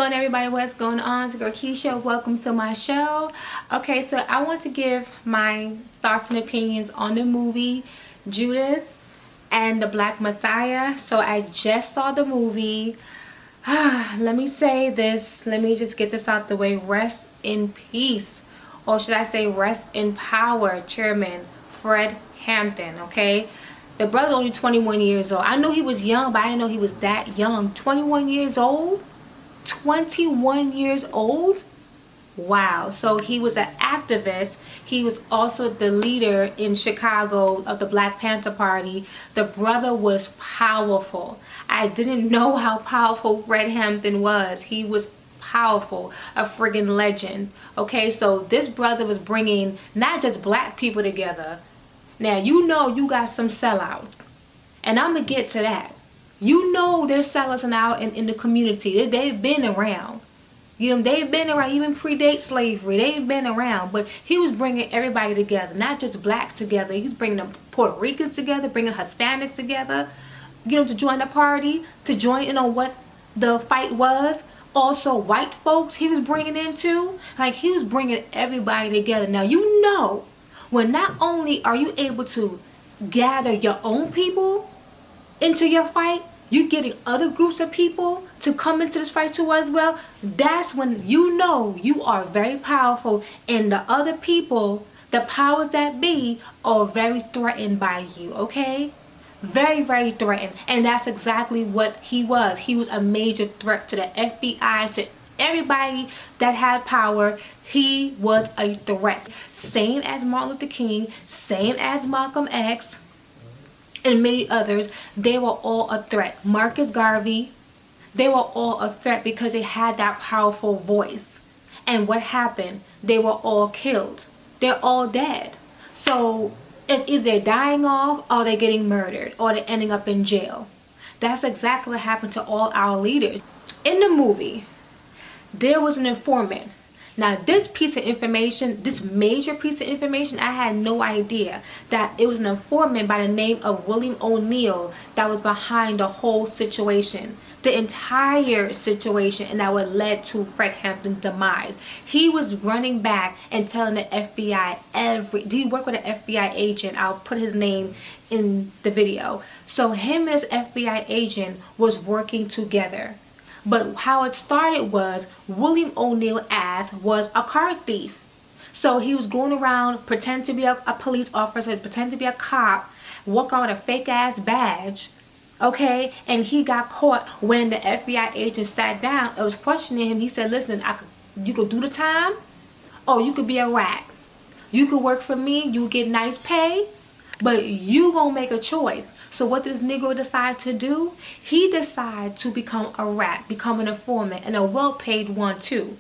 going, everybody? What's going on? It's your girl Keisha. Welcome to my show. Okay, so I want to give my thoughts and opinions on the movie Judas and the Black Messiah. So I just saw the movie. Let me say this. Let me just get this out the way. Rest in peace, or should I say rest in power, Chairman Fred Hampton. Okay, the brother's only 21 years old. I knew he was young, but I didn't know he was that young. 21 years old. 21 years old. Wow. So he was an activist. He was also the leader in Chicago of the Black Panther Party. The brother was powerful. I didn't know how powerful Fred Hampton was. He was powerful, a friggin' legend. Okay, so this brother was bringing not just black people together. Now, you know you got some sellouts, and I'm gonna get to that. You know there's sellers now in the community. They've been around. You know, they've been around, even predate slavery. They've been around. But he was bringing everybody together, not just blacks together. He's bringing the Puerto Ricans together, bringing Hispanics together. Get them to join the party, to join in on what the fight was. Also, white folks he was bringing in too. Like, he was bringing everybody together. Now, you know, when not only are you able to gather your own people into your fight, you getting other groups of people to come into this fight too as well. That's when you know you are very powerful, and the other people, the powers that be, are very threatened by you. Okay, very, very threatened. And that's exactly what he was. He was a major threat to the FBI, to everybody that had power. He was a threat, same as Martin Luther King, same as Malcolm X, and many others. They were all a threat. Marcus Garvey, they were all a threat because they had that powerful voice. And what happened? They were all killed. They're all dead. So it's either they're dying off, or they're getting murdered, or they're ending up in jail. That's exactly what happened to all our leaders. In the movie, there was an informant. Now, this piece of information, this major piece of information, I had no idea that it was an informant by the name of William O'Neal that was behind the whole situation, the entire situation, and that would led to Fred Hampton's demise. He was running back and telling the FBI do you work with an FBI agent? I'll put his name in the video. So him and his FBI agent was working together. But how it started was William O'Neal was a car thief. So he was going around pretending to be a police officer, pretending to be a cop, walk on with a fake ass badge. Okay, and he got caught when the FBI agent sat down and was questioning him. He said, listen, you could do the time, or you could be a rat. You could work for me, you get nice pay, but you gonna make a choice. So what did this Negro decide to do? He decided to become a rat, become an informant, and a well-paid one too.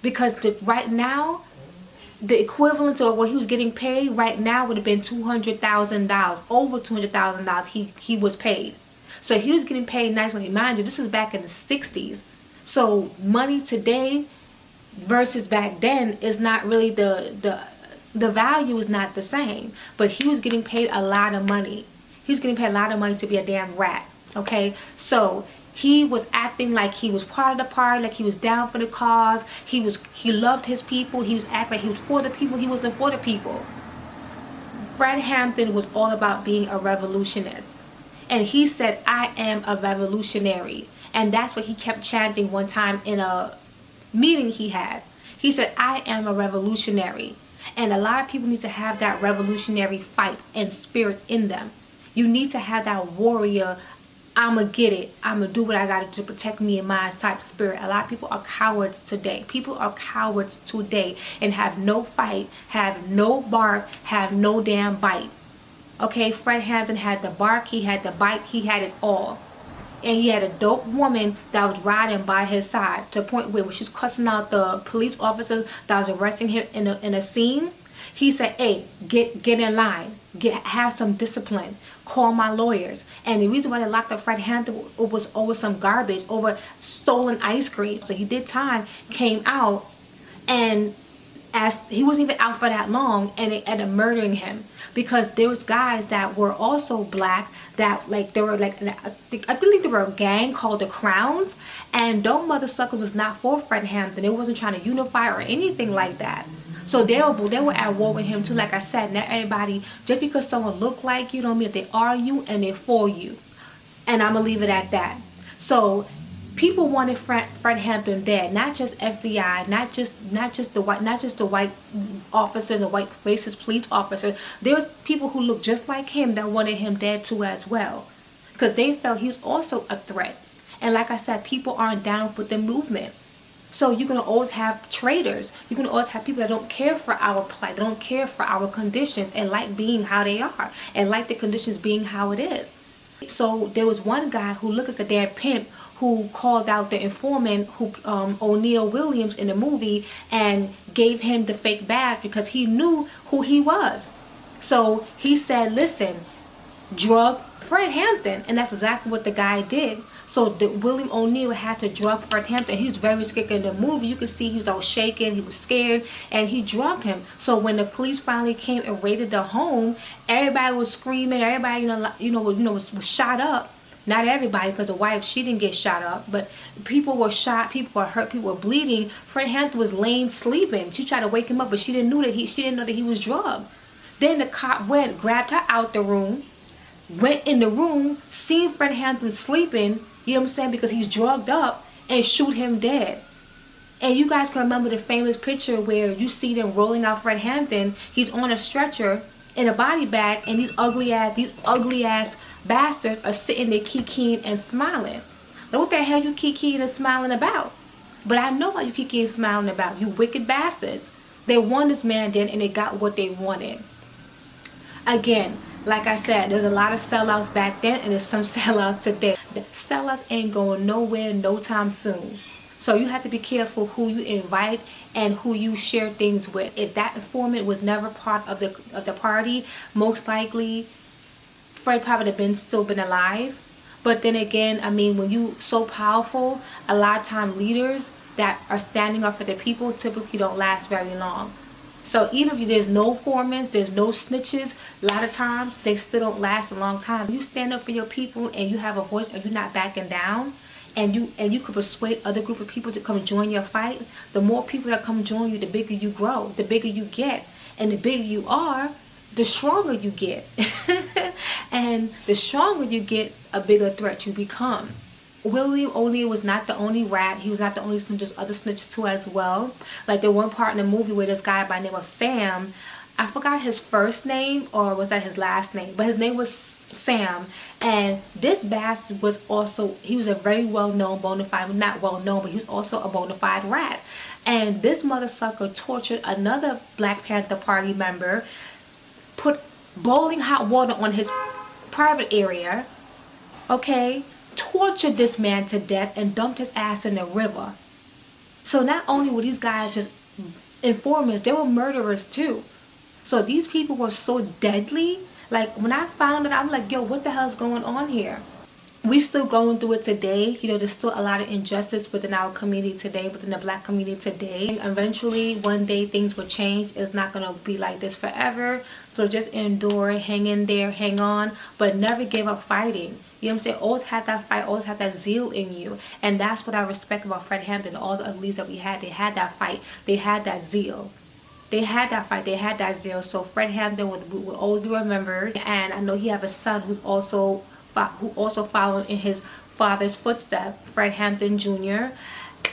Because right now, the equivalent of what he was getting paid right now would have been $200,000. Over $200,000 he was paid. So he was getting paid nice money. Mind you, this was back in the 60s. So money today versus back then is not really the value is not the same. But he was getting paid a lot of money. He was getting paid a lot of money to be a damn rat. Okay, so he was acting like he was part of the party, like he was down for the cause. He loved his people. He was acting like he was for the people. He wasn't for the people. Fred Hampton was all about being a revolutionist, and he said, "I am a revolutionary," and that's what he kept chanting one time in a meeting he had. He said, "I am a revolutionary," and a lot of people need to have that revolutionary fight and spirit in them. You need to have that warrior, I'ma get it, I'ma do what I gotta do to protect me and mine type spirit. A lot of people are cowards today. People are cowards today and have no fight, have no bark, have no damn bite. Okay, Fred Hampton had the bark, he had the bite, he had it all. And he had a dope woman that was riding by his side to the point where she was cussing out the police officers that was arresting him in a scene. He said, hey, get in line, have some discipline, call my lawyers. And the reason why they locked up Fred Hampton was over some garbage, over stolen ice cream. So he did time, came out, and as he wasn't even out for that long, and they ended up murdering him because there was guys that were also black that like they were like I believe they were a gang called the Crowns, and those mother suckers was not for Fred Hampton. It wasn't trying to unify or anything like that. So they were at war with him too. Like I said, not everybody, just because someone look like you don't mean that they are you and they're for you. And I'm gonna leave it at that. So people wanted Fred Hampton dead, not just FBI, not just the white officers and white racist police officers. There was people who looked just like him that wanted him dead too as well, because they felt he was also a threat. And like I said, people aren't down with the movement. So you're gonna always have traitors. You're gonna always have people that don't care for our plight, they don't care for our conditions, and like being how they are, and like the conditions being how it is. So there was one guy who looked like a damn pimp who called out the informant, who O'Neal Williams in the movie, and gave him the fake badge because he knew who he was. So he said, listen, drug Fred Hampton, and that's exactly what the guy did. So William O'Neal had to drug Fred Hampton. He was very scared in the movie. You could see he was all shaking, he was scared, and he drugged him. So when the police finally came and raided the home, everybody was screaming. Everybody, was shot up. Not everybody, because the wife, she didn't get shot up, but people were shot, people were hurt, people were bleeding. Fred Hampton was laying sleeping. She tried to wake him up, but she didn't know that he was drugged. Then the cop went, grabbed her out the room, went in the room, seen Fred Hampton sleeping, you know what I'm saying, because he's drugged up, and shoot him dead. And you guys can remember the famous picture where you see them rolling out Fred Hampton. He's on a stretcher in a body bag, and these ugly ass bastards are sitting there kikiing and smiling. Now what the hell you kikiing and smiling about? But I know what you kikiing and smiling about. You wicked bastards. They won this man then, and they got what they wanted. Again, like I said, there's a lot of sellouts back then, and there's some sellouts today. The sellouts ain't going nowhere no time soon. So you have to be careful who you invite and who you share things with. If that informant was never part of the party, most likely Fred probably would have still been alive. But then again, I mean, when you so powerful, a lot of time leaders that are standing up for the people typically don't last very long. So even if there's no foremen, there's no snitches, a lot of times they still don't last a long time. You stand up for your people and you have a voice and you're not backing down, and you could persuade other group of people to come join your fight. The more people that come join you, the bigger you grow, the bigger you get, and the bigger you are, the stronger you get. And the stronger you get, a bigger threat you become. William O'Neal was not the only rat. He was not the only snitch. There's other snitches too as well. Like the one part in the movie where this guy by the name of Sam, I forgot his first name or was that his last name, but his name was Sam. And this bastard was also, he was a very well-known bona fide, not well-known, but he was also a bona fide rat. And this mother sucker tortured another Black Panther Party member, put boiling hot water on his private area, okay, tortured this man to death and dumped his ass in the river. So not only were these guys just informers, they were murderers too. So these people were so deadly. Like when I found it, I'm like, yo, what the hell's going on here? We still going through it today. You know, there's still a lot of injustice within our community today, within the Black community today. And eventually, one day, things will change. It's not going to be like this forever. So just endure, hang in there, hang on, but never give up fighting. You know what I'm saying? Always have that fight, always have that zeal in you. And that's what I respect about Fred Hampton. All the other leads that we had, they had that fight. They had that zeal. They had that fight. They had that zeal. So Fred Hampton will always be remembered. And I know he have a son who also followed in his father's footsteps, Fred Hampton Jr.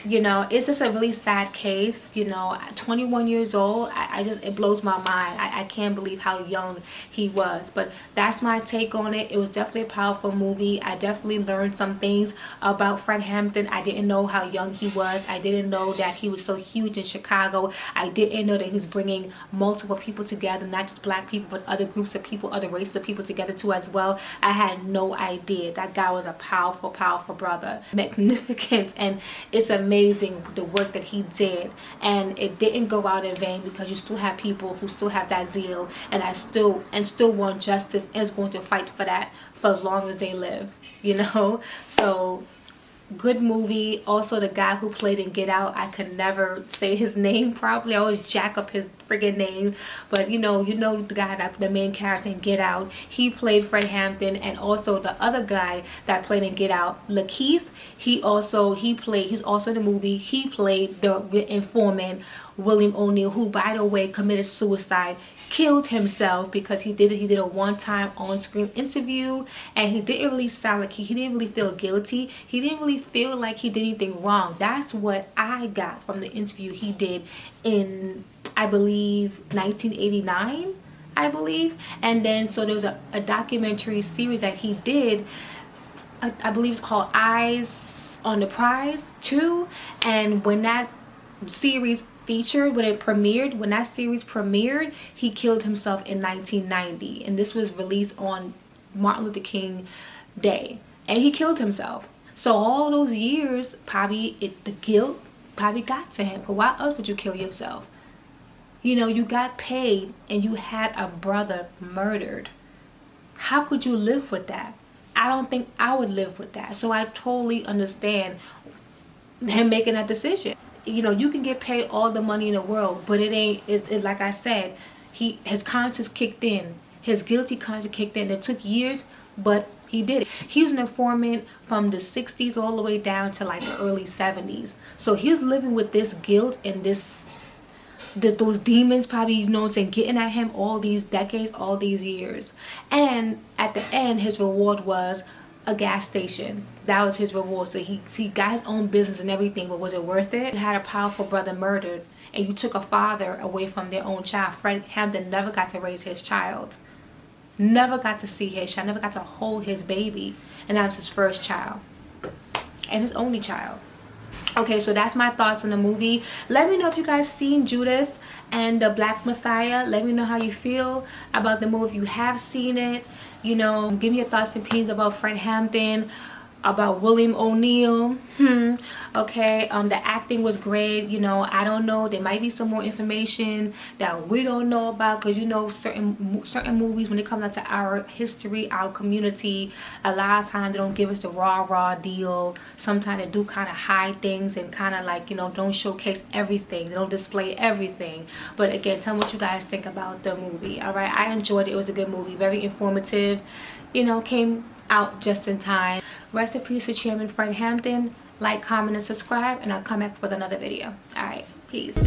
You know, it's just a really sad case. You know, 21 years old, it blows my mind. I can't believe how young he was. But that's my take on it. It was definitely a powerful movie. I definitely learned some things about Fred Hampton. I didn't know how young he was. I didn't know that he was so huge in Chicago. I didn't know that he was bringing multiple people together, not just Black people, but other groups of people, other races of people together too as well. I had no idea. That guy was a powerful, powerful brother. Magnificent. And it's amazing the work that he did, and it didn't go out in vain, because you still have people who still have that zeal and still want justice and is going to fight for that for as long as they live, you know. So Good movie. Also, the guy who played in Get Out, I could never say his name properly. I always jack up his friggin' name, but you know the guy, that the main character in Get Out, he played Fred Hampton. And also the other guy that played in Get Out, Lakeith, he's also in the movie. He played the informant William O'Neill, who, by the way, committed suicide, killed himself because he did a one-time on-screen interview, and he didn't really sound like he didn't really feel guilty. He didn't really feel like he did anything wrong. That's what I got from the interview he did in, I believe, 1989, I believe. And then so there was a documentary series that he did, I believe it's called Eyes on the Prize 2. And when that series when that series premiered, he killed himself in 1990, and this was released on Martin Luther King Day, and he killed himself. So all those years, the guilt probably got to him. But why else would you kill yourself? You know, you got paid and you had a brother murdered. How could you live with that? I don't think I would live with that. So I totally understand him making that decision. You know, you can get paid all the money in the world, but it's like I said, his conscience kicked in. His guilty conscience kicked in. It took years, but he did it. He was an informant from the 60s all the way down to like the early 70s. So he's living with this guilt and those demons probably, you know what I'm saying, getting at him all these decades, all these years. And at the end, his reward was a gas station. That was his reward. So he got his own business and everything, but was it worth it? You had a powerful brother murdered, and you took a father away from their own child. Fred Hampton never got to raise his child, never got to see his child, never got to hold his baby, and that was his first child and his only child. Okay, so that's my thoughts on the movie. Let me know if you guys seen Judas and the Black Messiah. Let me know how you feel about the movie if you have seen it. You know, give me your thoughts and opinions about Fred Hampton, about William O'Neill. Okay, the acting was great. You know, I don't know, there might be some more information that we don't know about, because you know, certain movies, when it comes down to our history, our community, a lot of times they don't give us the raw deal. Sometimes they do kind of hide things and kind of like, you know, don't showcase everything, they don't display everything. But again, tell me what you guys think about the movie. All right, I enjoyed it. It was a good movie, very informative, you know, came out just in time. Rest in peace to Chairman Fred Hampton. Like, comment, and subscribe, and I'll come back with another video. All right, peace.